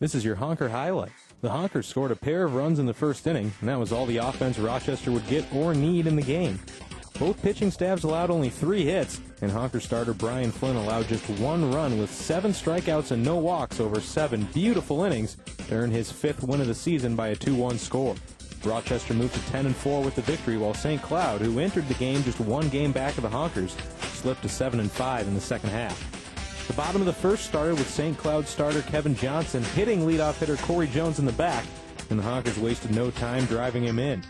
This is your Honker highlight. The Honkers scored a pair of runs in the first inning, and that was all the offense Rochester would get or need in the game. Both pitching staffs allowed only 3 hits, and Honker starter Brian Flynn allowed just 1 run with 7 strikeouts and no walks over 7 beautiful innings to earn his 5th win of the season by a 2-1 score. Rochester moved to 10-4 with the victory, while St. Cloud, who entered the game just 1 game back of the Honkers, slipped to 7-5 in the second half. The bottom of the first started with St. Cloud starter Kevin Johnson hitting leadoff hitter Corey Jones in the back, and the Honkers wasted no time driving him in.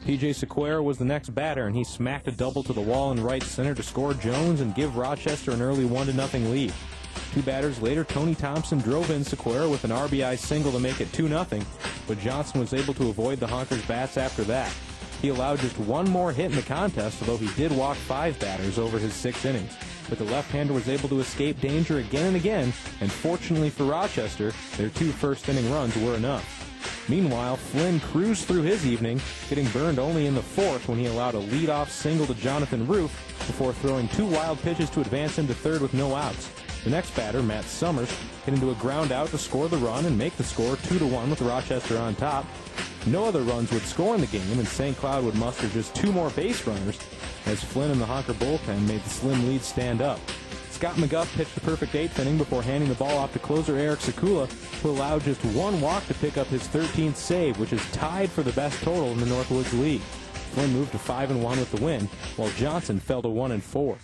P.J. Sequeira was the next batter, and he smacked a double to the wall in right center to score Jones and give Rochester an early 1-0 lead. 2 batters later, Tony Thompson drove in Sequeira with an RBI single to make it 2-0, but Johnson was able to avoid the Honkers' bats after that. He allowed just 1 more hit in the contest, although he did walk 5 batters over his 6 innings. But the left-hander was able to escape danger again and again, and fortunately for Rochester, their 2 first-inning runs were enough. Meanwhile, Flynn cruised through his evening, getting burned only in the 4th when he allowed a lead-off single to Jonathan Roof before throwing 2 wild pitches to advance him to third with no outs. The next batter, Matt Summers, hit into a ground out to score the run and make the score 2-1 with Rochester on top. No other runs would score in the game, and St. Cloud would muster just 2 more base runners as Flynn and the Honker bullpen made the slim lead stand up. Scott McGuff pitched the perfect 8th inning before handing the ball off to closer Eric Sekula, who allowed just 1 walk to pick up his 13th save, which is tied for the best total in the Northwoods League. Flynn moved to 5-1 with the win, while Johnson fell to 1-4.